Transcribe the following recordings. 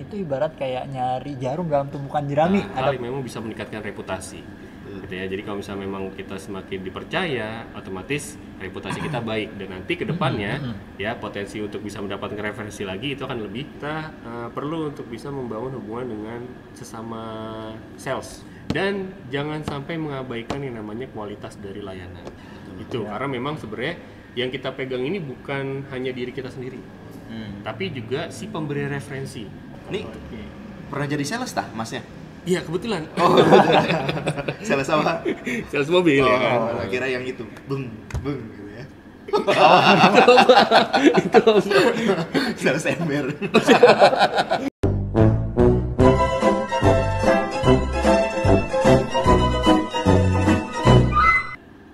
itu ibarat kayak nyari jarum dalam tumpukan jerami. Hal yang memang bisa meningkatkan reputasi. Gitu ya. Jadi kalau misalnya memang kita semakin dipercaya, otomatis reputasi kita baik, dan nanti ke depannya ya potensi untuk bisa mendapatkan referensi lagi itu akan lebih. Kita perlu untuk bisa membangun hubungan dengan sesama sales, dan jangan sampai mengabaikan yang namanya kualitas dari layanan. Itu karena memang sebenarnya yang kita pegang ini bukan hanya diri kita sendiri, tapi juga si pemberi referensi. Nih, pernah jadi sales tah masnya? Iya, kebetulan. Oh, sales apa? Sales mobil ya kan. Oh, kira yang itu, beng gitu ya. Itu Sales ember.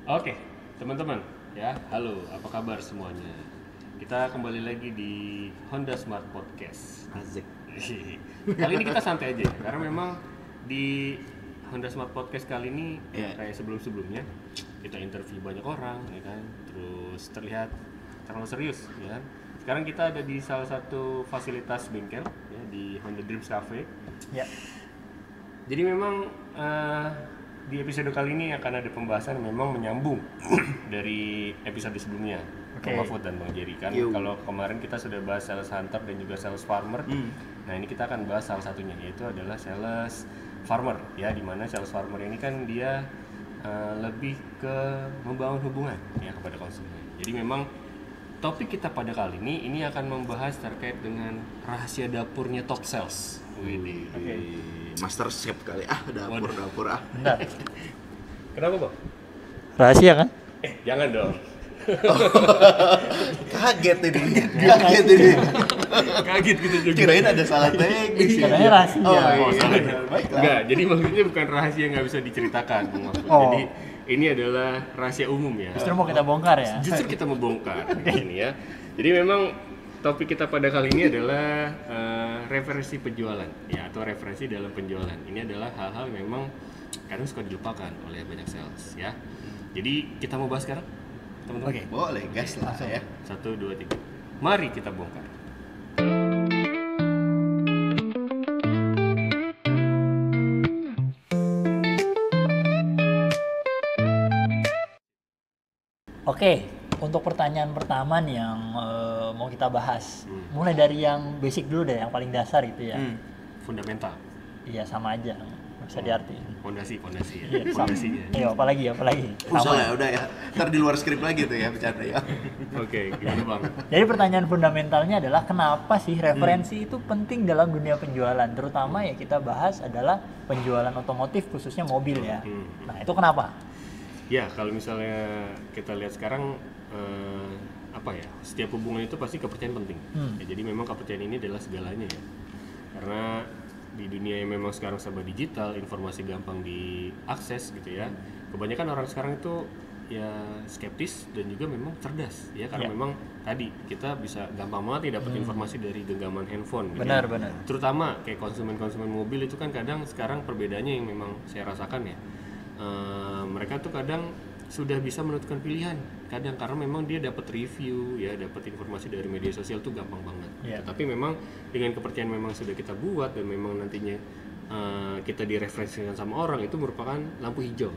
Oke, teman-teman, ya, halo, apa kabar semuanya? Kita kembali lagi di Honda Smart Podcast. Asik. Kali ini kita santai aja, karena memang di Honda Smart Podcast kali ini kayak sebelum-sebelumnya kita interview banyak orang, ya kan, terus terlihat terlalu serius, ya kan. Sekarang kita ada di salah satu fasilitas bengkel, ya, di Honda Dreams Cafe. Ya. Jadi memang di episode kali ini akan ada pembahasan yang memang menyambung dari episode sebelumnya, Bang Mahfud dan Bang Jerry kan. Kalau kemarin kita sudah bahas sales hunter dan juga sales farmer. Nah, ini kita akan bahas salah satunya, yaitu adalah sales farmer, ya, dimana sales farmer ini kan dia lebih ke membangun hubungan ya kepada konsumen. Jadi memang topik kita pada kali ini akan membahas terkait dengan rahasia dapurnya top sales. Master chef kali dapur ah. Bentar. Kenapa, Bang? Rahasia kan? Jangan dong. Kaget ini. Kaget gitu juga. Kirain ada salah teknis. Katanya rahasia. Iya. Baiklah. Enggak, jadi maksudnya bukan rahasia yang nggak bisa diceritakan, Bang Mahfud. Jadi ini adalah rahasia umum ya. Justru mau kita bongkar ya. Justru kita mau bongkar ini ya. Jadi memang topik kita pada kali ini adalah referensi penjualan ya, atau referensi dalam penjualan. Ini adalah hal-hal yang memang kadang suka dilupakan oleh banyak sales ya. Jadi kita mau bahas sekarang, teman-teman. Oke. Boleh, gas lah ya. 1, 2, 3. Mari kita bongkar. Oke, untuk pertanyaan pertama nih yang mau kita bahas. Mulai dari yang basic dulu deh, yang paling dasar gitu ya. Fundamental. Iya, sama aja, nggak bisa diartiin. Fondasi ya. Iya, sama. Fondasinya. Iya, apalagi. Usah ya, udah ya. Ntar di luar skrip lagi tuh ya bercanda ya. Oke, gimana, Bang? Jadi pertanyaan fundamentalnya adalah kenapa sih referensi itu penting dalam dunia penjualan? Terutama ya kita bahas adalah penjualan otomotif, khususnya mobil ya. Nah, itu kenapa? Ya, kalau misalnya kita lihat sekarang setiap hubungan itu pasti kepercayaan penting. Ya, jadi memang kepercayaan ini adalah segalanya ya. Karena di dunia yang memang sekarang serba digital, informasi gampang diakses gitu ya. Kebanyakan orang sekarang itu ya skeptis dan juga memang cerdas ya, karena memang tadi kita bisa gampang banget nih dapat informasi dari genggaman handphone gitu. Benar. Terutama kayak konsumen mobil itu kan kadang sekarang perbedaannya yang memang saya rasakan ya. Mereka tuh kadang sudah bisa menentukan pilihan kadang karena memang dia dapat review ya, dapat informasi dari media sosial tuh gampang banget. Tapi memang dengan kepercayaan memang sudah kita buat dan memang nantinya kita direferensikan sama orang, itu merupakan lampu hijau.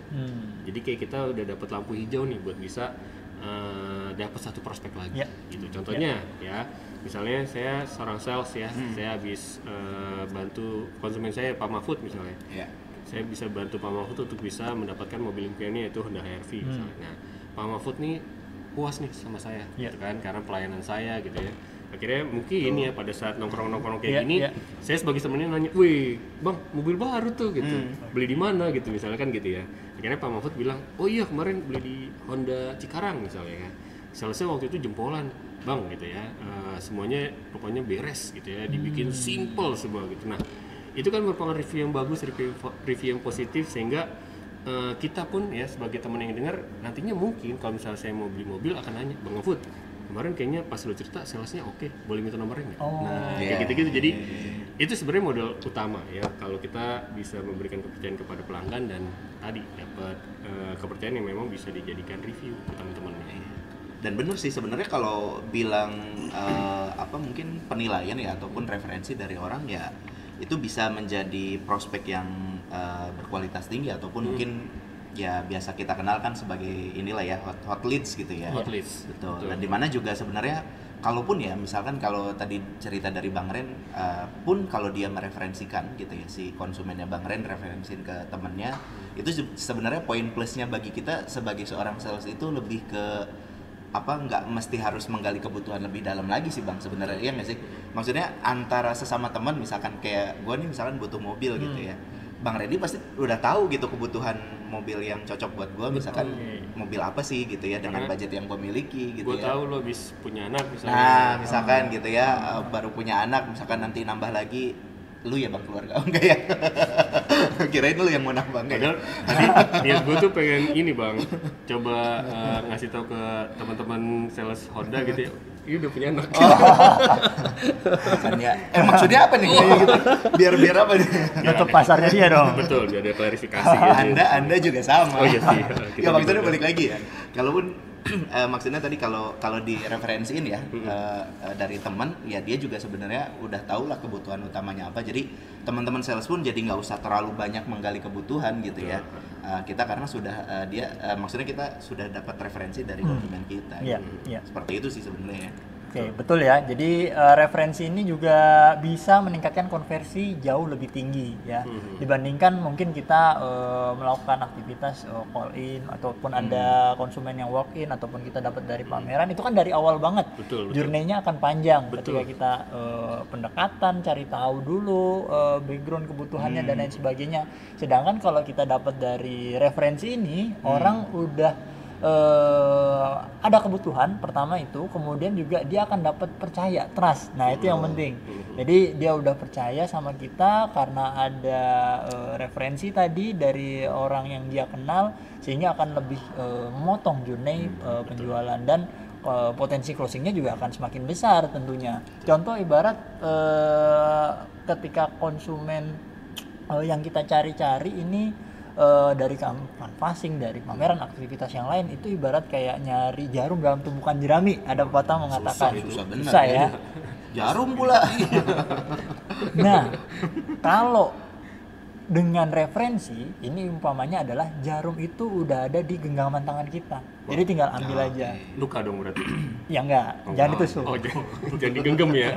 Jadi kayak kita udah dapat lampu hijau nih buat bisa dapat satu prospek lagi gitu. Contohnya ya, misalnya saya seorang sales ya, saya habis bantu konsumen saya Pak Mahfud misalnya. Saya bisa bantu Pak Mahfud untuk bisa mendapatkan mobil impiannya, yaitu Honda HR-V misalnya. Nah, Pak Mahfud nih puas nih sama saya, gitu kan, karena pelayanan saya gitu ya. Akhirnya mungkin ya pada saat nongkrong-nongkrong kayak gini, saya sebagai temennya nanya, "Wih, Bang, mobil baru tuh gitu, beli di mana gitu misalnya kan gitu ya." Akhirnya Pak Mahfud bilang, "Oh iya, kemarin beli di Honda Cikarang misalnya kan." Salesnya waktu itu jempolan, "Bang," gitu ya, "semuanya pokoknya beres gitu ya, dibikin simple semua gitu." Nah, itu kan merupakan review yang bagus, review yang positif, sehingga kita pun ya sebagai teman yang dengar nantinya mungkin kalau misalnya saya mau beli mobil akan nanya, "Bang Mahfud, kemarin kayaknya pas lo cerita salesnya oke, boleh minta nomornya nggak?" Kayak gitu-gitu. Jadi itu sebenarnya modal utama ya, kalau kita bisa memberikan kepercayaan kepada pelanggan dan tadi dapat kepercayaan yang memang bisa dijadikan review ke teman-temannya. Dan bener sih sebenarnya kalau bilang mungkin penilaian ya ataupun referensi dari orang ya itu bisa menjadi prospek yang berkualitas tinggi ataupun mungkin ya biasa kita kenal kan sebagai inilah ya hot leads gitu ya. Hot leads. Betul. Dan dimana juga sebenarnya kalaupun ya misalkan kalau tadi cerita dari Bang Ren pun kalau dia mereferensikan gitu ya si konsumennya Bang Ren referensiin ke temennya itu sebenarnya poin plusnya bagi kita sebagai seorang sales itu lebih ke nggak mesti harus menggali kebutuhan lebih dalam lagi sih Bang sebenarnya, iya nggak sih? Maksudnya antara sesama teman misalkan kayak gue nih misalkan butuh mobil gitu ya, Bang Reddy pasti udah tahu gitu kebutuhan mobil yang cocok buat gue, misalkan mobil apa sih gitu ya dengan budget yang gue miliki gitu Gue ya. tahu lo habis punya anak misalnya. Nah misalkan gitu ya baru punya anak misalkan nanti nambah lagi, lu ya Bang keluarga enggak ya? Kirain lu yang mau nambah enggak ya? Padahal tadi niat gue tuh pengen ini Bang, coba ngasih tahu ke teman-teman sales Honda gitu ya, ini udah punya anak. Kan ya. Maksudnya apa nih kayak gitu? Biar apa nih? Nutup pasarnya dia dong. Betul, biar ada klarifikasi gitu. Anda juga sama. Oh iya sih. Ya maksudnya balik lagi ya. Kalaupun maksudnya tadi kalau di referensiin ya dari teman ya dia juga sebenarnya udah tahu lah kebutuhan utamanya apa, jadi teman-teman sales pun jadi nggak usah terlalu banyak menggali kebutuhan gitu ya. Kita karena sudah maksudnya kita sudah dapat referensi dari konsumen kita. Iya, gitu. iya. Seperti itu sih sebenarnya. Oke, betul ya. Jadi referensi ini juga bisa meningkatkan konversi jauh lebih tinggi ya dibandingkan mungkin kita melakukan aktivitas call in ataupun ada konsumen yang walk in ataupun kita dapat dari pameran, itu kan dari awal banget. Betul. Journey-nya akan panjang Betul. ketika kita pendekatan, cari tahu dulu background kebutuhannya dan lain sebagainya. Sedangkan kalau kita dapat dari referensi ini, orang udah ada kebutuhan pertama itu, kemudian juga dia akan dapat percaya, trust. Nah itu yang penting. Jadi dia udah percaya sama kita karena ada referensi tadi dari orang yang dia kenal, sehingga akan lebih memotong journey penjualan dan potensi closingnya juga akan semakin besar tentunya. Contoh ibarat ketika konsumen yang kita cari-cari ini dari canvassing, dari pameran, aktivitas yang lain, itu ibarat kayak nyari jarum dalam tumpukan jerami. Ada pepatah mengatakan Susah ya. Jarum pula. Nah, kalau dengan referensi ini umpamanya adalah jarum itu udah ada di genggaman tangan kita. Jadi tinggal ambil aja. Luka dong berarti. Ya enggak, jangan ditusuk. Oh, jangan digenggam ya.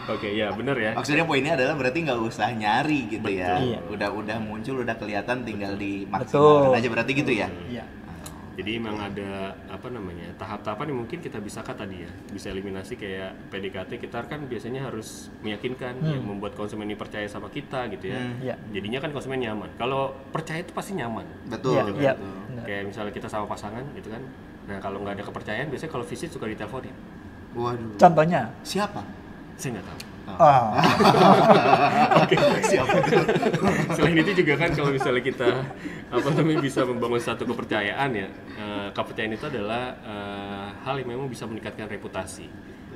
Oke, ya benar ya. Maksudnya poinnya adalah berarti nggak usah nyari gitu ya. Iya. Udah muncul, udah kelihatan, tinggal dimaksimalkan aja berarti gitu ya. Iya. Jadi memang ada tahap-tahapan yang mungkin kita bisa tadi ya, bisa eliminasi kayak PDKT kita kan biasanya harus meyakinkan, ya, membuat konsumen ini percaya sama kita gitu ya. Iya. Jadinya kan konsumen nyaman. Kalau percaya itu pasti nyaman. Betul. Iya. Betul. Kayak misalnya kita sama pasangan gitu kan. Nah kalau nggak ada kepercayaan, biasanya kalau visit suka diteleponin. Waduh. Contohnya, Siapa? Saya nggak tahu. Siapa? Selain itu juga kan kalau misalnya kita bisa membangun satu kepercayaan ya, kepercayaan itu adalah hal yang memang bisa meningkatkan reputasi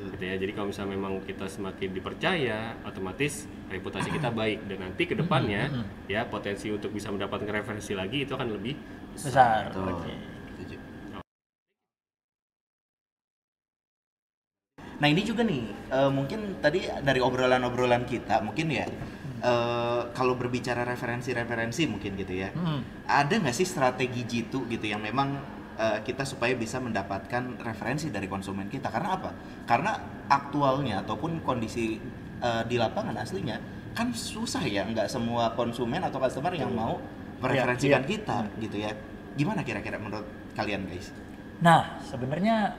gitu ya. Jadi kalau misalnya memang kita semakin dipercaya, otomatis reputasi kita baik dan nanti ke depannya ya potensi untuk bisa mendapatkan referensi lagi itu akan lebih besar. Betul. Oke. Setuju. Nah ini juga nih, mungkin tadi dari obrolan-obrolan kita, mungkin ya kalau berbicara referensi mungkin gitu ya, ada nggak sih strategi jitu gitu yang memang kita supaya bisa mendapatkan referensi dari konsumen kita? Karena apa? Karena aktualnya ataupun kondisi di lapangan aslinya kan susah ya, nggak semua konsumen atau customer yang mau mereferensikan kita gitu ya. Gimana kira-kira menurut kalian guys? Nah, sebenarnya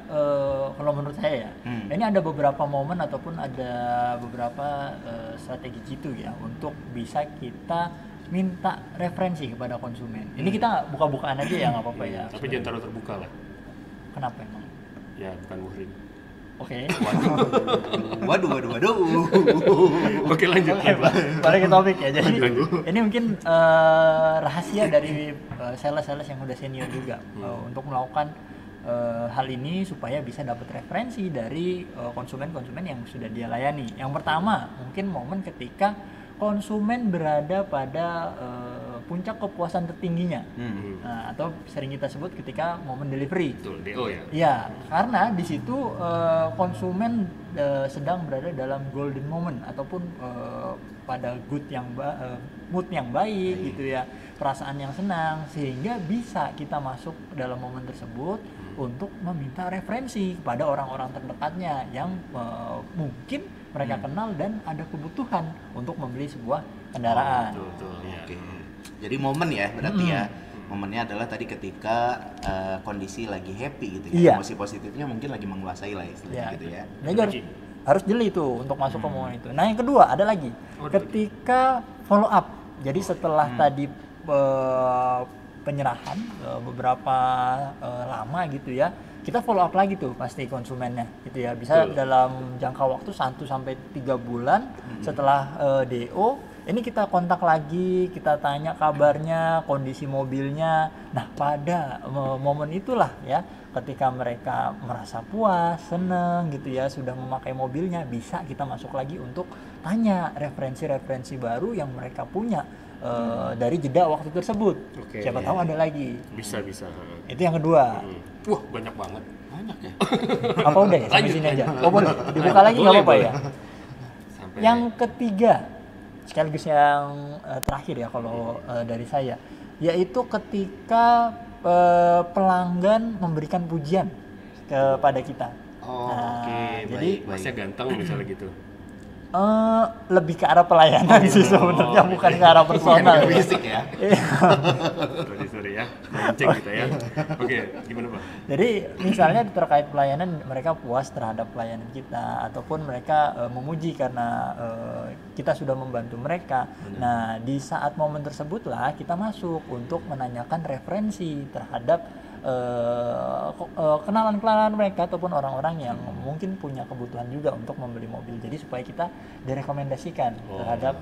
kalau menurut saya ya, ini ada beberapa momen ataupun ada beberapa strategi jitu ya untuk bisa kita minta referensi kepada konsumen. Ini kita buka-bukaan aja ya, nggak apa-apa ya. Tapi jangan terlalu terbuka lah. Kenapa emang? Ya bukan muhrim. Oke. Waduh. Oke lanjut. Balik ke topik ya. Jadi ini mungkin rahasia dari sales-sales yang udah senior juga untuk melakukan hal ini supaya bisa dapat referensi dari konsumen-konsumen yang sudah dia layani. Yang pertama, mungkin momen ketika konsumen berada pada puncak kepuasan tertingginya. Nah, atau sering kita sebut ketika momen delivery. Betul, DO ya. Ya, karena di situ konsumen sedang berada dalam golden moment ataupun pada mood yang baik gitu ya, perasaan yang senang, sehingga bisa kita masuk dalam momen tersebut untuk meminta referensi kepada orang-orang terdekatnya yang mungkin mereka kenal dan ada kebutuhan untuk membeli sebuah kendaraan. Betul, ya. Oke. Jadi momen ya berarti ya. Momennya adalah tadi ketika kondisi lagi happy gitu ya. Iya. Emosi positifnya mungkin lagi menguasai lah istilahnya gitu ya. Nah, itu harus jeli tuh untuk masuk ke momen itu. Nah, yang kedua ada lagi ketika follow up. Jadi setelah tadi penyerahan beberapa lama gitu ya, kita follow up lagi tuh pasti konsumennya gitu ya, bisa dalam jangka waktu 1 sampai 3 bulan setelah DO ini kita kontak lagi, kita tanya kabarnya, kondisi mobilnya. Nah, pada momen itulah ya, ketika mereka merasa puas, seneng gitu ya, sudah memakai mobilnya, bisa kita masuk lagi untuk tanya referensi-referensi baru yang mereka punya dari jeda waktu tersebut. Siapa tahu ada lagi. Bisa. Itu yang kedua. Wah, banyak banget. Banyak ya. Apa udah ya? Sampai sini aja. Oh, boleh. Dibuka lagi nggak apa-apa ya. Sampai Yang ketiga, sekaligus yang terakhir ya kalau dari saya, yaitu ketika pelanggan memberikan pujian kepada kita. jadi masnya ganteng misalnya gitu. Lebih ke arah pelayanan sih sebenarnya, bukan ke arah personal. Bukan fisik ya. sorry ya, mancing kita ya. Oke, gimana Pak? Jadi misalnya terkait pelayanan, mereka puas terhadap pelayanan kita ataupun mereka memuji karena kita sudah membantu mereka. Nah, di saat momen tersebutlah kita masuk untuk menanyakan referensi terhadap kenalan mereka ataupun orang-orang yang mungkin punya kebutuhan juga untuk membeli mobil. Jadi supaya kita direkomendasikan terhadap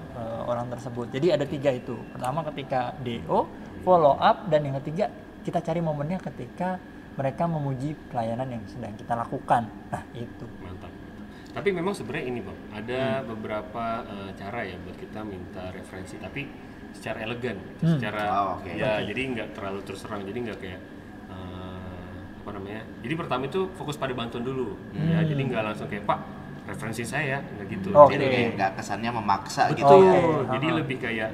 orang tersebut. Jadi ada 3 itu. Pertama ketika DO, follow up, dan yang ketiga kita cari momennya ketika mereka memuji pelayanan yang sedang kita lakukan. Nah, itu. Mantap. Tapi memang sebenarnya ini Bang, ada beberapa cara ya buat kita minta referensi, tapi secara elegan, secara jadi nggak terlalu terus terang, jadi nggak kayak jadi pertama itu fokus pada bantuan dulu ya, jadi nggak langsung kayak Pak referensi saya, nggak gitu. Jadi nggak kesannya memaksa gitu ya. Jadi lebih kayak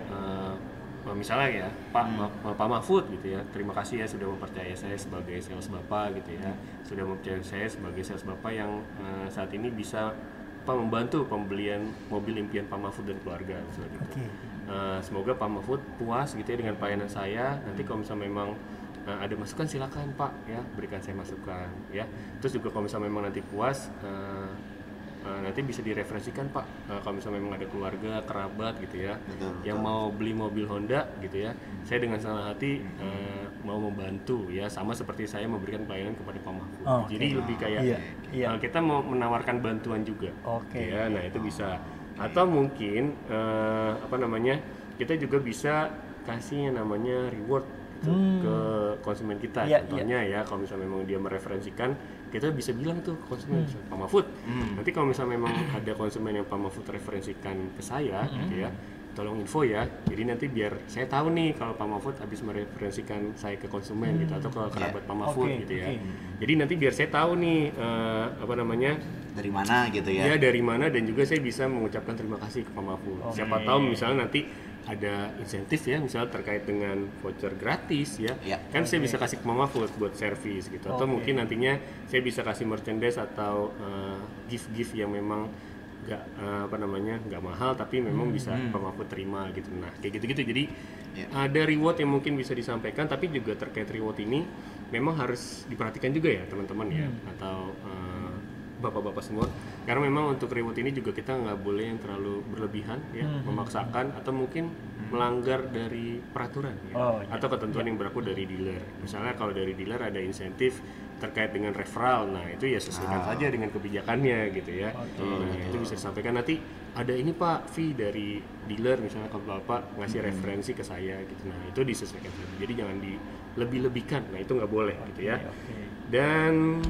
misalnya ya Pak Mahfud gitu ya, terima kasih ya sudah mempercayai saya sebagai sales Bapak gitu ya, sudah mempercayai saya sebagai sales Bapak yang saat ini bisa membantu pembelian mobil impian Pak Mahfud dan keluarga misalnya gitu. Semoga Pak Mahfud puas gitu ya dengan pelayanan saya. Nanti kalau misalnya memang ada masukan silakan Pak ya, berikan saya masukan ya. Terus juga kalau misalnya memang nanti puas, nanti bisa direferensikan Pak, kalau misalnya memang ada keluarga, kerabat gitu ya, yang mau beli mobil Honda gitu ya, saya dengan senang hati mau membantu ya, sama seperti saya memberikan pelayanan kepada Pak Mahfud. Jadi lebih kayak kita mau menawarkan bantuan juga. Ya, nah itu bisa. Atau mungkin kita juga bisa kasih yang namanya reward ke konsumen kita. Contohnya ya, kalau misalnya memang dia mereferensikan, kita bisa bilang tuh ke konsumen Pak Mahfud. Nanti kalau misalnya memang ada konsumen yang Pak Mahfud referensikan ke saya gitu ya, tolong info ya. Jadi nanti biar saya tahu nih kalau Pak Mahfud habis mereferensikan saya ke konsumen gitu, atau ke kerabat Pak Mahfud gitu ya. Jadi nanti biar saya tahu nih dari mana gitu ya. Ya, dari mana, dan juga saya bisa mengucapkan terima kasih ke Pak Mahfud. Siapa tahu misalnya nanti ada insentif ya, misalnya terkait dengan voucher gratis ya, kan saya bisa kasih ke Mama Food buat servis gitu, atau mungkin nantinya saya bisa kasih merchandise atau gift yang memang nggak mahal tapi memang bisa Mama Food terima gitu. Nah kayak gitu-gitu, jadi ada reward yang mungkin bisa disampaikan, tapi juga terkait reward ini memang harus diperhatikan juga ya teman-teman ya, atau bapak-bapak semua, karena memang untuk reward ini juga kita nggak boleh yang terlalu berlebihan ya, memaksakan atau mungkin melanggar dari peraturan ya, atau ketentuan yang berlaku dari dealer. Misalnya kalau dari dealer ada insentif terkait dengan referral, nah itu ya sesuaikan saja dengan kebijakannya gitu ya. Nah itu bisa disampaikan, nanti ada ini Pak fee dari dealer misalnya kalau Bapak ngasih referensi ke saya gitu, nah itu disesuaikan saja, jadi jangan dilebih-lebihkan, nah itu nggak boleh gitu ya. Dan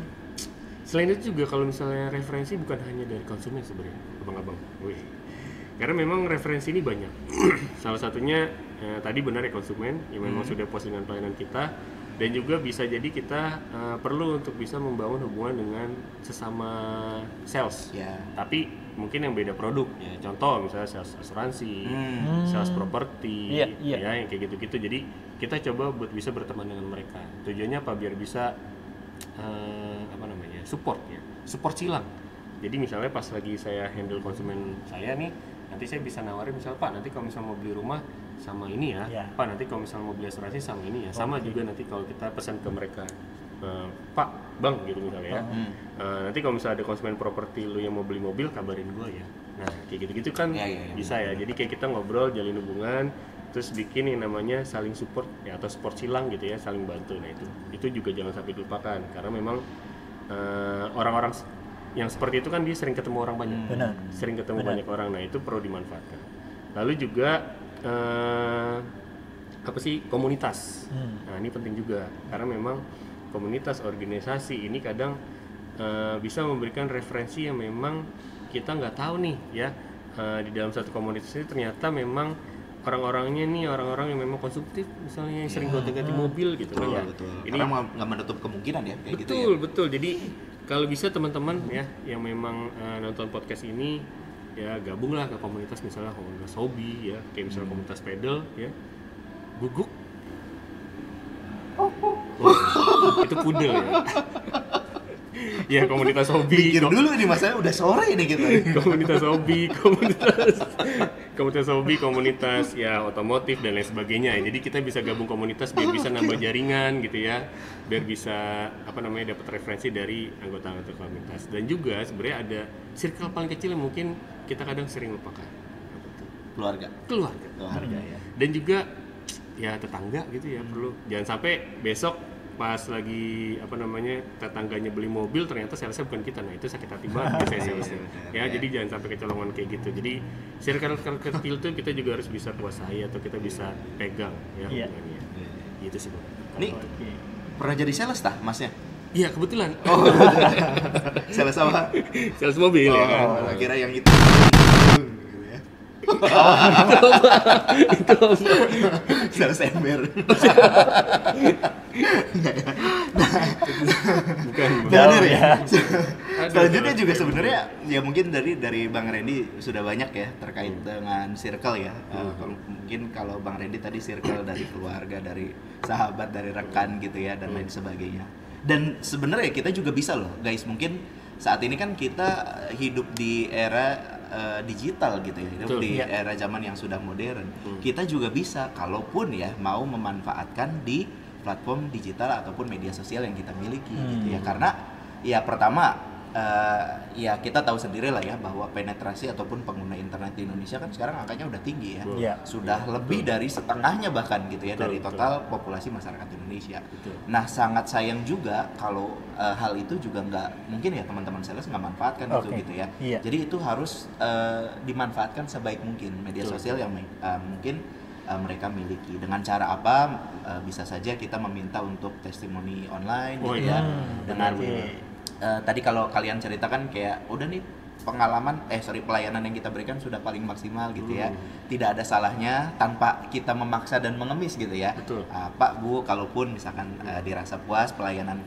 selain itu juga kalau misalnya referensi bukan hanya dari konsumen sebenarnya, abang-abang. Karena memang referensi ini banyak. Salah satunya tadi benar ya konsumen yang memang sudah puas dengan pelayanan kita, dan juga bisa jadi kita perlu untuk bisa membangun hubungan dengan sesama sales, tapi mungkin yang beda produk ya. Contoh misalnya sales asuransi, sales properti, ya yang kayak gitu-gitu. Jadi kita coba buat bisa berteman dengan mereka. Tujuannya apa? Biar bisa support silang. Jadi misalnya pas lagi saya handle konsumen saya nih, nanti saya bisa nawarin misalnya, Pak nanti kalau misalnya mau beli rumah sama ini ya, Pak nanti kalau misalnya mau beli asuransi sama ini ya, sama juga nanti kalau kita pesan ke mereka, Pak, Bang gitu misalnya ya, nanti kalau misalnya ada konsumen properti lu yang mau beli mobil kabarin gue ya. Nah kayak gitu-gitu kan bisa ya. Jadi kayak kita ngobrol, jalin hubungan, terus bikin yang namanya saling support ya, atau support silang gitu ya, saling bantu. Nah itu juga jangan sampai dilupakan, karena memang orang-orang yang seperti itu kan dia sering ketemu orang banyak, sering ketemu banyak orang. Nah itu perlu dimanfaatkan. Lalu juga komunitas. Nah ini penting juga, karena memang komunitas organisasi ini kadang bisa memberikan referensi yang memang kita nggak tahu nih ya. Di dalam satu komunitas ini ternyata memang orang-orangnya nih orang-orang yang memang konsumtif, misalnya yang sering gonta-ganti mobil gitu kan ya. Ini nggak menutup kemungkinan ya kayak gitu ya. Betul. Jadi kalau bisa teman-teman ya yang memang nonton podcast ini ya gabunglah ke komunitas, misalnya komunitas hobi ya, kayak misalnya komunitas pedal ya. Guguk. Itu pudel ya. Ya komunitas hobi. Pikir dulu nih masanya udah sore ini kita. komunitas hobi, komunitas ya otomotif dan lain sebagainya. Jadi kita bisa gabung komunitas biar bisa nambah jaringan gitu ya, biar bisa dapat referensi dari anggota-anggota komunitas. Dan juga sebenarnya ada circle paling kecil yang mungkin kita kadang sering lupakan. Keluarga ya. Dan juga ya tetangga gitu ya, perlu jangan sampai besok pas lagi tetangganya beli mobil ternyata salesnya bukan kita. Nah itu sakit hati banget salesnya ya. Jadi jangan sampai kecolongan kayak gitu. Jadi circle kecil tuh kita juga harus bisa kuasai atau kita bisa pegang ya hubungannya. Gitu sih Bang. Ini pernah jadi sales tah masnya? Iya kebetulan. Sales apa? Sales mobil ya. Kira yang itu. Itu sales ember. Bukan. Ya. Selanjutnya juga sebenarnya ya mungkin dari Bang Randy sudah banyak ya terkait dengan circle ya. Mungkin kalau Bang Randy tadi circle dari keluarga, dari sahabat, dari rekan gitu ya, dan lain sebagainya. Dan sebenarnya kita juga bisa loh guys, mungkin saat ini kan kita hidup di era digital gitu ya, hidup di era zaman yang sudah modern. Kita juga bisa kalaupun ya mau memanfaatkan di platform digital ataupun media sosial yang kita miliki gitu ya. Karena ya pertama ya kita tahu sendiri lah ya bahwa penetrasi ataupun pengguna internet di Indonesia kan sekarang angkanya udah tinggi ya. Sudah lebih dari setengahnya bahkan gitu ya dari total populasi masyarakat Indonesia. Nah sangat sayang juga kalau hal itu juga nggak mungkin ya teman-teman sales nggak manfaatkan itu gitu ya. Jadi itu harus dimanfaatkan sebaik mungkin media sosial yang mungkin mereka miliki. Dengan cara apa? Bisa saja kita meminta untuk testimoni online gitu ya. Dengan tadi kalau kalian ceritakan kayak udah nih pelayanan yang kita berikan sudah paling maksimal gitu ya. Tidak ada salahnya tanpa kita memaksa dan mengemis gitu ya. Pak Bu, kalaupun misalkan dirasa puas pelayanan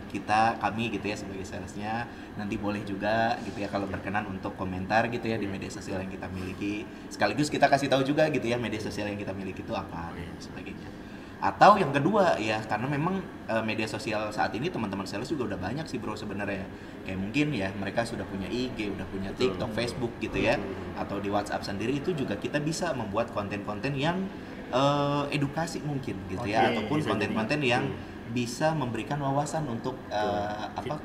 kami gitu ya sebagai salesnya, nanti boleh juga gitu ya kalau berkenan untuk komentar gitu ya di media sosial yang kita miliki. Sekaligus kita kasih tahu juga gitu ya media sosial yang kita miliki itu apa dan sebagainya. Atau yang kedua ya, karena memang media sosial saat ini teman-teman sales juga udah banyak sih bro sebenarnya. Kayak mungkin ya mereka sudah punya IG, udah punya TikTok, Facebook gitu ya. Atau di WhatsApp sendiri itu juga kita bisa membuat konten-konten yang edukasi mungkin gitu ya. Ataupun konten-konten yang bisa memberikan wawasan untuk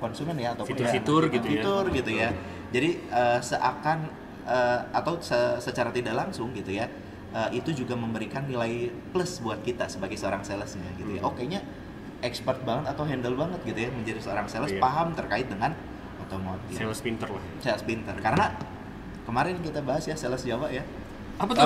konsumen ya. Ataupun fitur gitu ya. Jadi seakan atau secara tidak langsung gitu ya. Itu juga memberikan nilai plus buat kita sebagai seorang salesnya gitu ya. Kayaknya expert banget atau handle banget gitu ya menjadi seorang sales, paham terkait dengan otomotif. Sales pinter lah. Sales pinter. Karena kemarin kita bahas ya sales Jawa ya. Apa tuh?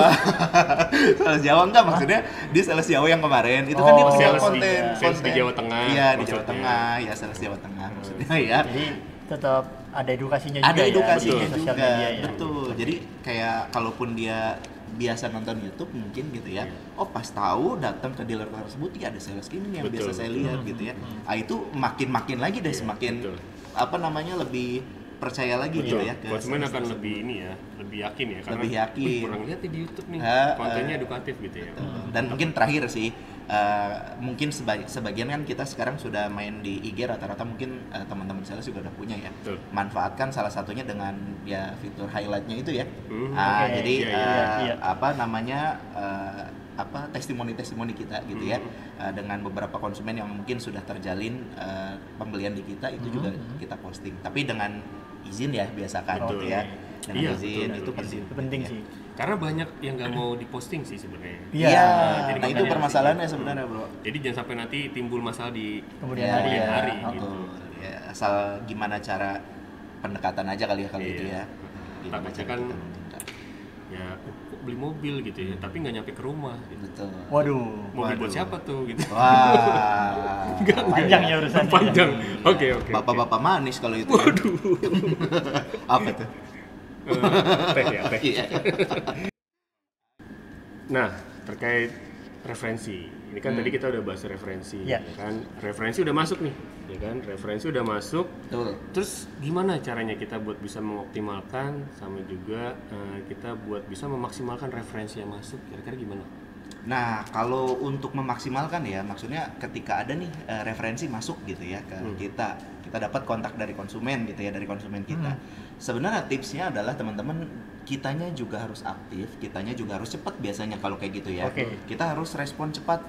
Sales Jawa enggak maksudnya dia sales Jawa yang kemarin itu kan dia punya konten di Jawa Tengah. Iya, di Jawa Tengah ya, sales Jawa Tengah maksudnya ya. Jadi tetap ada edukasinya juga ada edukasinya ya, juga media ya. Betul. Jadi kayak kalaupun dia biasa nonton YouTube mungkin gitu ya. Oh pas tahu datang ke dealer tersebut, ya ada sales ini nih yang Betul, biasa saya lihat gitu ya. Ah itu makin lagi deh semakin betul. apa namanya lebih percaya lagi gitu ya. ke Konsumen sales akan tersebut. lebih ini ya, lebih yakin ya karena Lebih yakin. "Wih, pernah lihat di YouTube nih, kontennya edukatif gitu ya. Dan mungkin terakhir sih, mungkin sebagian kan kita sekarang sudah main di IG rata-rata mungkin teman-teman sales juga udah punya ya. Betul. Manfaatkan salah satunya dengan ya fitur highlightnya itu ya. Oke, Jadi iya. apa namanya apa testimoni-testimoni kita gitu ya, dengan beberapa konsumen yang mungkin sudah terjalin pembelian di kita itu juga kita posting. Tapi dengan izin ya biasakan Betul. gitu ya. Dengan Iya, izin betul, itu betul. penting. Itu penting Ya. sih. Karena banyak yang nggak mau diposting sih sebenarnya. Iya. Iya, jadi nah itu makanya permasalahannya sih. sebenarnya bro. Jadi jangan sampai nanti timbul masalah di Kemudian Ya, hari ya. hari betul. gitu. Ya, asal gimana cara pendekatan aja kali ya kalau Iya. itu ya. Gimana Takutnya cara kan kita meminta. ya kok beli mobil gitu ya, tapi nggak nyampe ke rumah gitu. Betul. Waduh. Mobil buat Waduh. siapa tuh gitu. Wah. Panjang ya urusannya. Panjang. Oke. Bapak-bapak manis kalau itu. Waduh. Apa tuh? Teh ya, teh. Iya. Nah, terkait referensi. Ini kan tadi kita udah bahas referensi, Iya. ya kan? Referensi udah masuk nih, ya kan? Referensi udah masuk. Betul. Terus gimana caranya kita buat bisa mengoptimalkan sama juga kita buat bisa memaksimalkan referensi yang masuk? Kira-kira gimana? Nah, kalau untuk memaksimalkan ya, maksudnya ketika ada nih referensi masuk gitu ya ke kita dapat kontak dari konsumen gitu ya, dari konsumen kita. Sebenarnya tipsnya adalah teman-teman, kitanya juga harus aktif, kitanya juga harus cepat biasanya kalau kayak gitu ya. Oke. Kita harus respon cepat,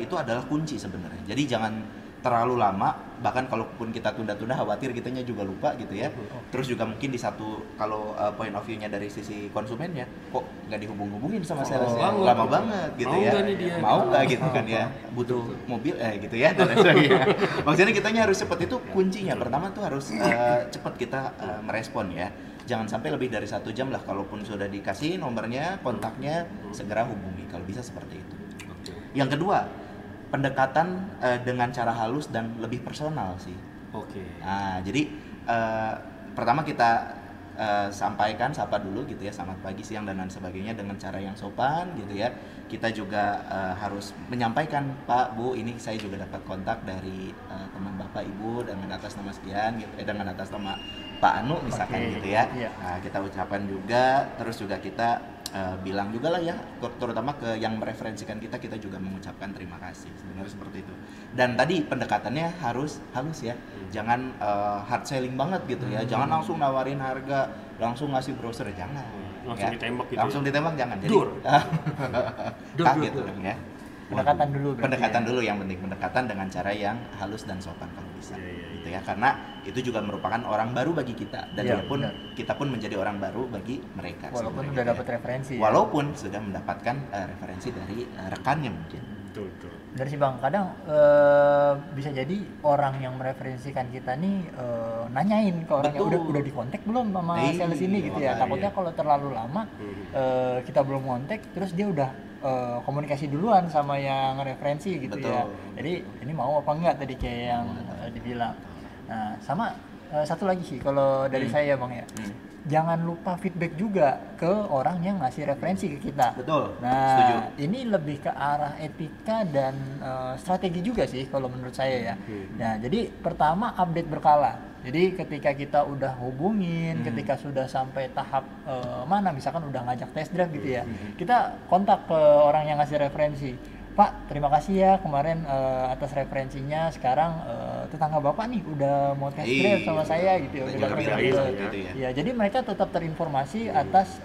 itu adalah kunci sebenarnya. Jadi jangan terlalu lama, bahkan kalaupun kita tunda-tunda khawatir kitanya juga lupa gitu ya. Terus juga mungkin di satu, kalau point of view-nya dari sisi konsumennya, kok nggak dihubung-hubungin sama salesnya, banget. lama banget gitu Mau ya. nggak nih dia? Mau nggak gitu kan ya, butuh mobil gitu ya dan lain sebagainya. Maksudnya kitanya harus cepat, itu kuncinya. Pertama tuh harus cepat kita merespon ya. Jangan sampai lebih dari 1 jam lah, kalaupun sudah dikasih nomornya, kontaknya, segera hubungi kalau bisa seperti itu. Oke. Yang kedua, pendekatan dengan cara halus dan lebih personal sih. Oke. Nah, jadi pertama kita sampaikan, sapa dulu gitu ya, selamat pagi, siang dan lain sebagainya dengan cara yang sopan gitu ya. Kita juga harus menyampaikan, Pak, Bu, ini saya juga dapat kontak dari teman Bapak Ibu dengan atas nama sekian gitu, dengan atas nama Pak Anu misalkan Oke, gitu ya. iya. Nah, kita ucapkan juga, terus juga kita bilang juga lah ya, terutama ke yang mereferensikan kita juga mengucapkan terima kasih, sebenarnya seperti itu. Dan tadi pendekatannya harus halus ya, jangan hard selling banget gitu ya, jangan langsung nawarin harga, langsung ngasih browser, jangan. Langsung ditembak gitu Langsung ya? ditembak jangan. Jadi Dur. kaget dur. orang ya. Pendekatan dulu berarti Pendekatan ya. dulu yang penting, pendekatan dengan cara yang halus dan sopan kalau bisa. Iya, Gitu ya, karena itu juga merupakan orang baru bagi kita dan Iya, dia pun benar. kita pun menjadi orang baru bagi mereka. Walaupun sebenarnya udah gitu dapat ya. referensi ya. Walaupun sudah mendapatkan referensi dari rekannya mungkin. Betul. Benar sih Bang, kadang bisa jadi orang yang mereferensikan kita nih nanyain ke orang yang Betul. udah dikontak belum sama Iya, sales ini gitu ya. Takutnya iya. kalau terlalu lama kita belum kontak, terus dia udah komunikasi duluan sama yang referensi gitu ya. Betul. Jadi ini mau apa enggak tadi kayak yang dibilang. Nah, sama satu lagi sih kalau dari saya Bang ya. Jangan lupa feedback juga ke orang yang ngasih referensi ke kita. Betul, Nah, setuju. ini lebih ke arah etika dan strategi juga sih kalau menurut saya ya. Nah, jadi pertama update berkala. Jadi ketika kita udah hubungin, ketika sudah sampai tahap mana, misalkan udah ngajak test drive gitu ya, kita kontak ke orang yang ngasih referensi. Pak, terima kasih ya kemarin atas referensinya. Sekarang tetangga Bapak nih udah mau test drive sama saya gitu ya. Kita Udah juga dapat bilang mobil. seperti itu ya. Ya, jadi mereka tetap terinformasi atas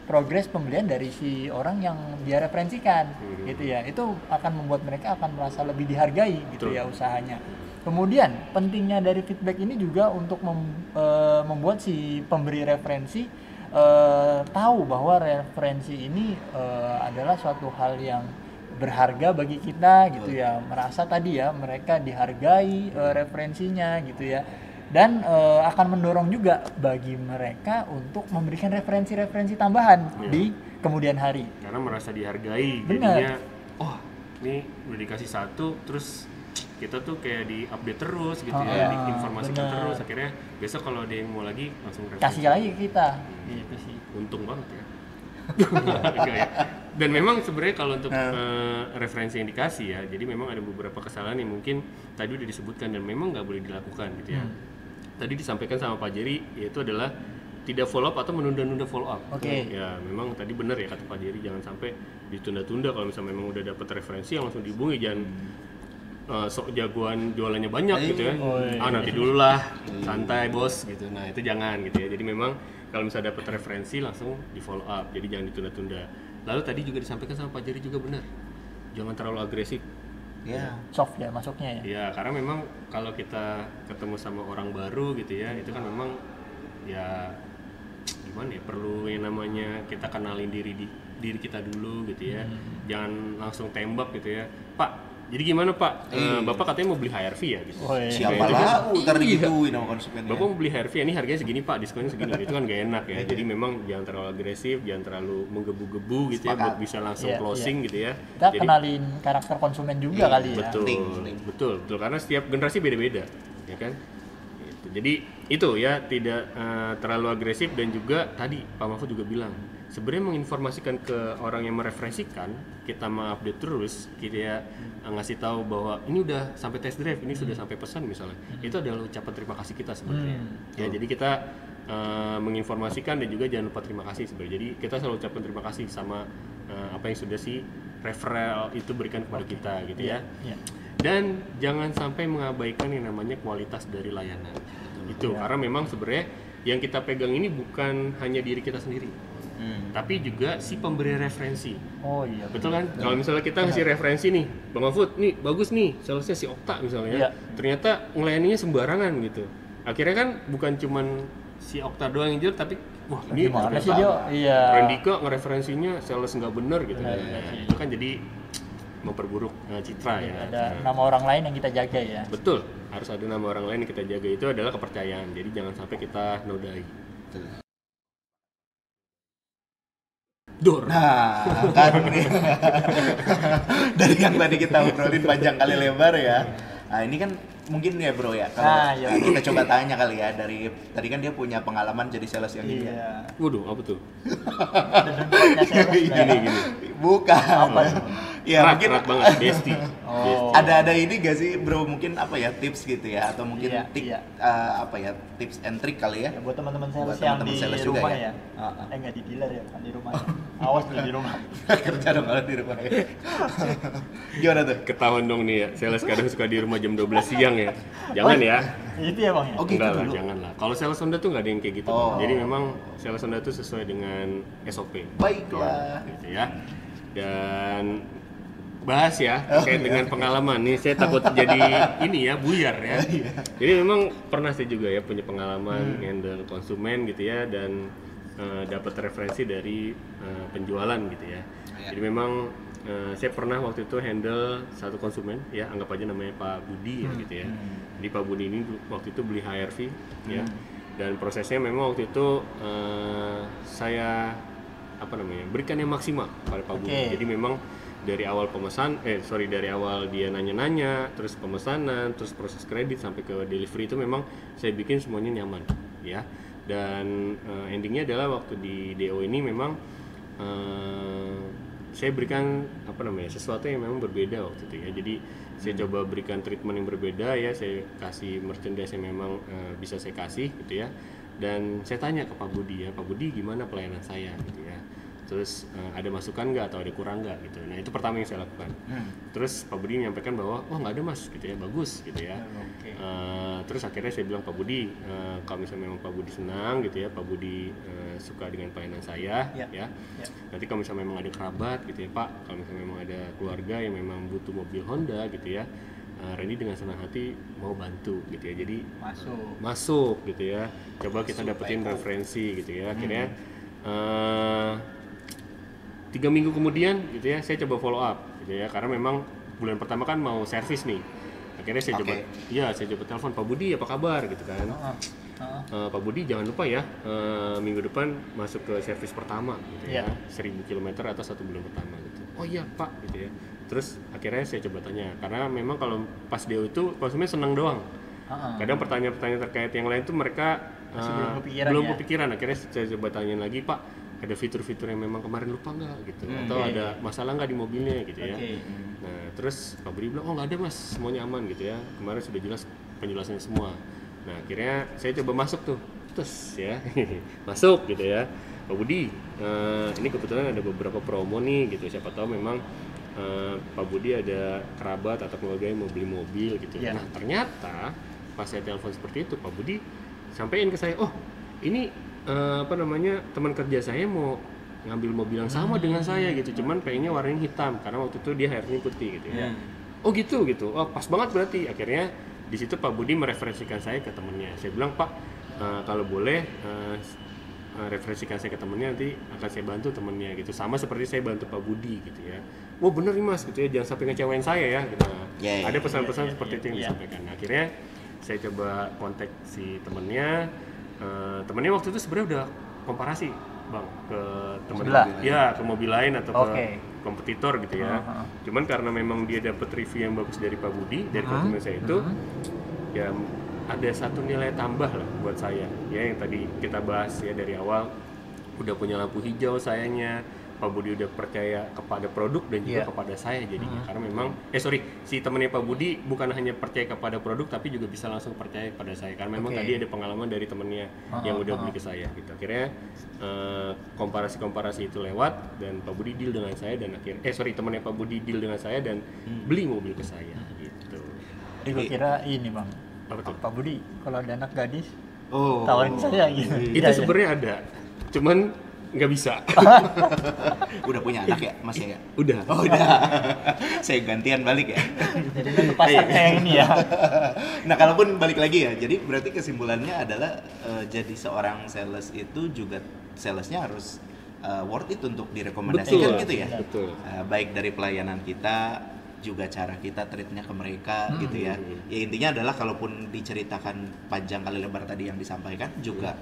progres pembelian dari si orang yang dia referensikan gitu ya. Itu akan membuat mereka akan merasa lebih dihargai gitu Betul. ya usahanya. Kemudian pentingnya dari feedback ini juga untuk membuat si pemberi referensi tahu bahwa referensi ini adalah suatu hal yang berharga bagi kita gitu ya, merasa tadi ya mereka dihargai referensinya gitu ya, dan akan mendorong juga bagi mereka untuk memberikan referensi-referensi tambahan di kemudian hari. Karena merasa dihargai, Benar. jadinya, oh ini udah dikasih satu, terus kita tuh kayak di update terus gitu Oh, ya, iya. diinformasikan Benar. terus. Akhirnya besok kalau ada yang mau lagi langsung Kasih lagi ke kita. Gitu sih. untung banget ya. Enggak ya. Dan memang sebenarnya kalau untuk referensi yang dikasih ya, jadi memang ada beberapa kesalahan yang mungkin tadi udah disebutkan dan memang nggak boleh dilakukan gitu ya. Tadi disampaikan sama Pak Jerry, yaitu adalah tidak follow up atau menunda-nunda follow up. Oke. Ya memang tadi benar ya kata Pak Jerry, jangan sampai ditunda-tunda. Kalau misalnya memang udah dapat referensi yang langsung dihubungi, jangan sok jagoan jualannya banyak gitu ya. Nanti dulu lah, santai bos gitu. Nah itu jangan gitu ya. Jadi memang kalau misalnya dapat referensi langsung di follow up, jadi jangan ditunda-tunda. Lalu tadi juga disampaikan sama Pak Jerry juga benar, jangan terlalu agresif. Ya. Soft ya masuknya ya. Ya karena memang kalau kita ketemu sama orang baru gitu ya, itu kan memang ya gimana ya, perlu yang namanya kita kenalin diri kita dulu gitu ya. Jangan langsung tembak gitu ya. Pak, jadi gimana Pak? Bapak katanya mau beli HRV ya gitu. Oh, iya. Siapa Itu kan- lah ntar Iya. digituin sama konsumennya. Bapak mau beli HRV, ini harganya segini Pak, diskonnya segini. Itu kan gak enak ya. Jadi memang jangan terlalu agresif, jangan terlalu menggebu-gebu gitu ya, Sepakat. buat bisa langsung Iya, closing gitu ya. Kita Jadi kenalin karakter konsumen juga kali ya. betul, Penting. betul, karena setiap generasi beda-beda, ya kan? Gitu. Jadi itu ya, tidak terlalu agresif, dan juga tadi Pak Mahfud juga bilang, sebenarnya menginformasikan ke orang yang mereferensikan, kita mengupdate terus, kita ya ngasih tahu bahwa ini udah sampai test drive, ini sudah sampai pesan misalnya, itu adalah ucapan terima kasih kita sebenarnya. Ya, jadi kita menginformasikan dan juga jangan lupa terima kasih sebenarnya. Jadi kita selalu ucapkan terima kasih sama apa yang sudah si referral itu berikan kepada kita gitu ya. Iya. Dan jangan sampai mengabaikan yang namanya kualitas dari layanan. Itu karena memang sebenarnya yang kita pegang ini bukan hanya diri kita sendiri, tapi juga si pemberi referensi. Oh iya. Betul kan? Kalau misalnya kita ngasih referensi nih, Bang Mahfud, nih bagus nih, salesnya si Okta misalnya, Iya. ternyata ngelayaninya sembarangan gitu. Akhirnya kan bukan cuman si Okta doang yang jelek, tapi wah ini Gimana ternyata sih dia? Iya. Rendika ngereferensinya sales nggak bener gitu. Benar, Nah, iya. itu kan jadi memperburuk citra ya. Ada nama orang lain yang kita jaga ya. Betul, harus ada nama orang lain yang kita jaga, itu adalah kepercayaan. Jadi jangan sampai kita nodai. Dor. Nah, kan nih. Dari yang tadi kita obrolin panjang kali lebar ya. Nah, ini kan mungkin ya bro ya, kalau iya. kita coba tanya kali ya, dari tadi kan dia punya pengalaman jadi sales yang ini. Iya. Waduh, apa tuh? Dan buatnya sales Gini gini. Bukan. Ya Erat, mungkin erat banget, bestie. Oh. ada ini gak sih bro, mungkin apa ya, tips gitu ya, atau mungkin Iya, iya. apa ya, tips and trick kali ya. Ya, buat teman-teman sales Buat yang teman-teman di sales juga rumah ya. ya. Heeh. Enggak di dealer ya, bukan di rumah. Awas nih di rumah. Kerja dong kalau di rumah ya. Gimana tuh? Ketahuan dong nih ya, sales kadang suka di rumah jam 12 siang ya. Jangan ya. Itu ya Bang ya. Oh, gitu Enggak lah, dulu. jangan lah. Kalau sales Honda tuh nggak ada yang kayak gitu. Oh. Jadi memang sales Honda tuh sesuai dengan SOP. Baiklah. Gitu ya. Dan bahas ya terkait dengan pengalaman nih, saya takut jadi ini ya, buyar ya. Jadi memang pernah saya juga ya punya pengalaman handle konsumen gitu ya, dan dapat referensi dari penjualan gitu ya. Jadi memang saya pernah waktu itu handle satu konsumen ya, anggap aja namanya Pak Budi ya gitu ya. Jadi Pak Budi ini waktu itu beli HRV ya, dan prosesnya memang waktu itu saya berikan yang maksimal pada Pak Budi. Oke. Jadi memang dari awal dari awal dia nanya-nanya, terus pemesanan, terus proses kredit sampai ke delivery itu memang saya bikin semuanya nyaman ya. Dan endingnya adalah waktu di DO ini memang saya berikan sesuatu yang memang berbeda waktu itu ya. Jadi saya coba berikan treatment yang berbeda ya, saya kasih merchandise yang memang bisa saya kasih gitu ya. Dan saya tanya ke Pak Budi ya, Pak Budi gimana pelayanan saya gitu ya. Terus ada masukan nggak atau ada kurang nggak gitu. Nah itu pertama yang saya lakukan. Terus Pak Budi menyampaikan bahwa nggak ada mas gitu ya, bagus gitu ya. Terus akhirnya saya bilang Pak Budi, kalau misalnya memang Pak Budi senang gitu ya, Pak Budi suka dengan pelayanan saya ya. Nanti kalau misalnya memang ada kerabat gitu ya Pak, kalau misalnya memang ada keluarga yang memang butuh mobil Honda gitu ya, Randy dengan senang hati mau bantu gitu ya. Jadi masuk gitu ya. Coba kita dapetin referensi gitu ya. Akhirnya 3 minggu kemudian gitu ya, saya coba follow up gitu ya, karena memang bulan pertama kan mau servis nih. Akhirnya saya coba telepon Pak Budi, apa kabar gitu kan. Pak Budi jangan lupa ya, minggu depan masuk ke servis pertama gitu ya, 1000 km atau 1 bulan pertama gitu. Oh iya Pak gitu ya. Terus akhirnya saya coba tanya, karena memang kalau pas DO itu konsumen senang doang. Kadang pertanyaan-pertanyaan terkait yang lain tuh mereka masih belum kepikiran ya? Akhirnya saya coba tanyain lagi, Pak, ada fitur-fitur yang memang kemarin lupa nggak gitu, atau ada masalah nggak di mobilnya gitu ya. Nah terus Pak Budi bilang, oh nggak ada mas, semuanya aman gitu ya, kemarin sudah jelas penjelasannya semua. Nah akhirnya saya coba masuk tuh, terus ya masuk gitu ya, Pak Budi, ini kebetulan ada beberapa promo nih gitu, siapa tahu memang Pak Budi ada kerabat atau keluarga yang mau beli mobil gitu. Nah ternyata pas saya telepon seperti itu, Pak Budi sampaikan ke saya, oh ini teman kerja saya mau ngambil mobil yang sama dengan saya gitu, cuman pengennya warnanya hitam karena waktu itu dia hairnya putih gitu ya. Oh gitu, oh pas banget berarti. Akhirnya di situ Pak Budi mereferensikan saya ke temennya. Saya bilang, Pak, kalau boleh referensikan saya ke temennya, nanti akan saya bantu temennya gitu, sama seperti saya bantu Pak Budi gitu ya. Wah bener nih mas gitu ya, jangan sampai ngecewain saya ya gitu. Ada pesan-pesan seperti itu yang disampaikan. Nah, akhirnya saya coba kontak si temennya. Temennya waktu itu sebenarnya udah komparasi bang ke temen ya, ke mobil lain atau ke kompetitor gitu ya. Cuman karena memang dia dapat review yang bagus dari Pak Budi, dari konsumen saya itu, ya ada satu nilai tambah lah buat saya ya, yang tadi kita bahas ya dari awal, udah punya lampu hijau sayanya, Pak Budi udah percaya kepada produk dan juga kepada saya jadinya. Karena memang si temannya Pak Budi bukan hanya percaya kepada produk tapi juga bisa langsung percaya kepada saya, karena memang tadi ada pengalaman dari temennya yang udah beli ke saya gitu. Akhirnya komparasi itu lewat dan Pak Budi deal dengan saya, dan temannya Pak Budi deal dengan saya dan beli mobil ke saya gitu. Jadi gue kira ini bang, Pak Budi kalau ada anak gadis Oh. tawarin saya gitu. Itu sebenarnya ada, cuman nggak bisa. Udah punya anak ya, Mas ya? Udah. Oh, udah. Saya gantian balik ya. Jadi kan terpasang kayak ini ya. Nah, kalaupun balik lagi ya, jadi berarti kesimpulannya adalah jadi seorang sales itu juga salesnya harus worth it untuk direkomendasikan gitu ya. Betul. Baik dari pelayanan kita, juga cara kita treatnya ke mereka gitu ya. Ya intinya adalah kalaupun diceritakan panjang kali lebar tadi yang disampaikan juga.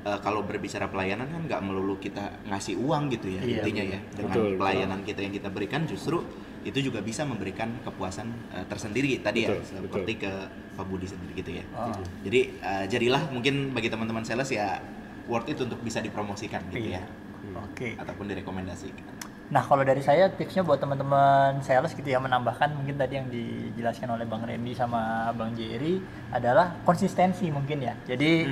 Kalau berbicara pelayanan kan nggak melulu kita ngasih uang gitu ya, intinya ya, dengan pelayanan kita yang kita berikan justru itu juga bisa memberikan kepuasan tersendiri tadi ya, seperti ke Pak Budi sendiri gitu ya. Jadi jadilah mungkin bagi teman-teman sales ya worth it untuk bisa dipromosikan gitu ya, ataupun direkomendasikan. Nah kalau dari saya tipsnya buat teman-teman sales gitu ya, menambahkan mungkin tadi yang dijelaskan oleh Bang Randy sama Bang Jerry adalah konsistensi mungkin ya. Jadi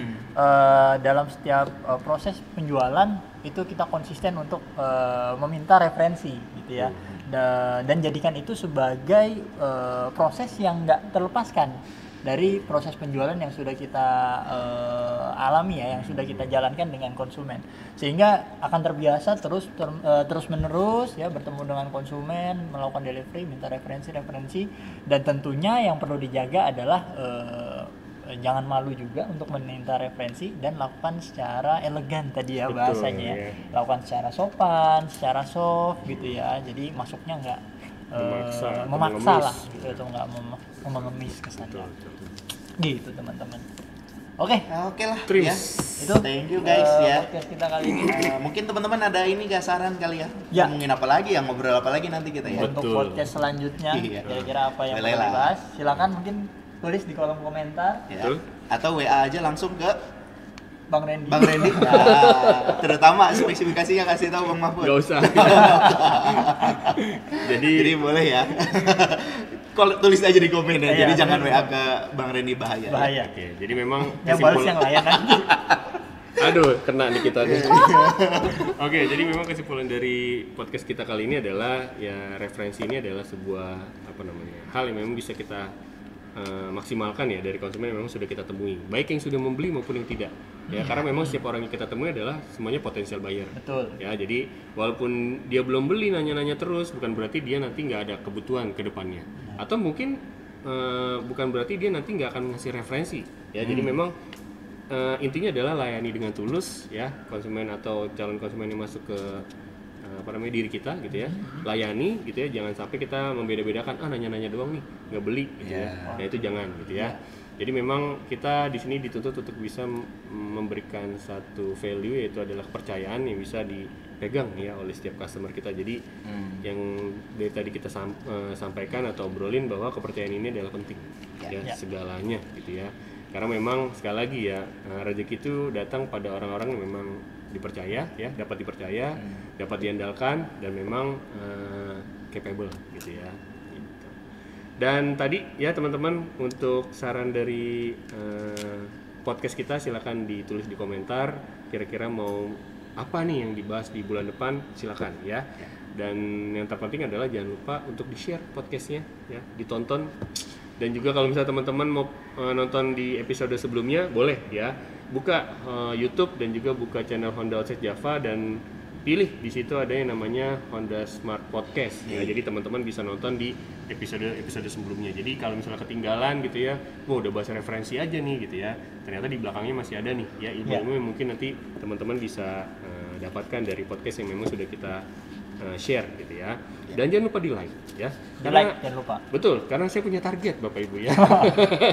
dalam setiap proses penjualan itu kita konsisten untuk meminta referensi gitu ya, dan jadikan itu sebagai proses yang nggak terlepaskan dari proses penjualan yang sudah kita alami ya, yang sudah kita jalankan dengan konsumen, sehingga akan terbiasa terus menerus ya bertemu dengan konsumen, melakukan delivery, minta referensi, dan tentunya yang perlu dijaga adalah jangan malu juga untuk meminta referensi dan lakukan secara elegan tadi ya bahasanya ya, lakukan secara sopan, secara soft gitu ya, jadi masuknya nggak memaksa lah gitu, atau nggak mengemis kesannya gitu teman-teman. Oke lah ya. Itu thank you guys ya podcast kita kali ini. Mungkin teman-teman ada ini gak saran kali ya, ngomongin apa lagi ya, ngobrol apa lagi nanti kita ya untuk podcast selanjutnya kira-kira apa yang perlu dibahas, silakan mungkin tulis di kolom komentar ya. Atau WA aja langsung ke Bang Randy. Nah, terutama spesifikasinya kasih tahu Bang Mahfud. Gak usah. Jadi boleh ya. Kalau tulis aja di komen ya. Jadi jangan WA ke Bang Randy, bahaya. Oke, jadi memang yang balas yang layan nanti. Aduh, kena nih kita nih. Oke, jadi memang kesimpulan dari podcast kita kali ini adalah ya, referensi ini adalah sebuah hal yang memang bisa kita maksimalkan ya dari konsumen yang memang sudah kita temui, baik yang sudah membeli maupun yang tidak ya, karena memang setiap orang yang kita temui adalah semuanya potensial buyer. Betul ya, jadi walaupun dia belum beli nanya-nanya terus bukan berarti dia nanti nggak ada kebutuhan ke depannya, atau mungkin bukan berarti dia nanti nggak akan ngasih referensi ya. Jadi memang intinya adalah layani dengan tulus ya konsumen atau calon konsumen yang masuk ke diri kita gitu ya, layani gitu ya, jangan sampai kita membeda-bedakan nanya-nanya doang nih nggak beli gitu ya. Nah itu jangan gitu ya. Jadi memang kita di sini dituntut untuk bisa memberikan satu value, yaitu adalah kepercayaan yang bisa dipegang ya oleh setiap customer kita. Jadi yang dari tadi kita sampaikan atau obrolin bahwa kepercayaan ini adalah penting ya segalanya gitu ya. Karena memang sekali lagi ya, rezeki itu datang pada orang-orang yang memang dipercaya ya, dapat dipercaya, dapat diandalkan, dan memang capable gitu ya. Dan tadi ya teman-teman, untuk saran dari podcast kita silakan ditulis di komentar, kira-kira mau apa nih yang dibahas di bulan depan, silakan ya. Dan yang terpenting adalah jangan lupa untuk di-share podcastnya ya, ditonton. Dan juga kalau misalnya teman-teman mau nonton di episode sebelumnya, boleh ya buka YouTube dan juga buka channel Honda Outset Java dan pilih di situ ada yang namanya Honda Smart Podcast ya. Jadi teman-teman bisa nonton di episode sebelumnya. Jadi kalau misalnya ketinggalan gitu ya, udah bahas referensi aja nih gitu ya, ternyata di belakangnya masih ada nih ya ilmu-ilmu yang mungkin nanti teman-teman bisa dapatkan dari podcast yang memang sudah kita share gitu ya. Dan jangan lupa di like ya. Like, jangan lupa. Betul, karena saya punya target Bapak Ibu ya.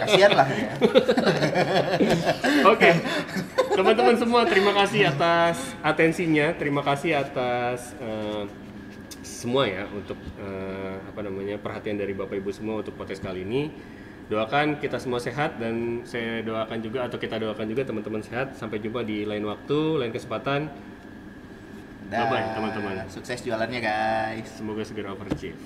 Kasihan lah ya. Oke. Teman-teman semua, terima kasih atas atensinya, terima kasih atas semua ya untuk perhatian dari Bapak Ibu semua untuk podcast kali ini. Doakan kita semua sehat, dan saya doakan juga atau kita doakan juga teman-teman sehat. Sampai jumpa di lain waktu, lain kesempatan. Bye-bye teman-teman. Sukses jualannya guys. Semoga segera overachieve.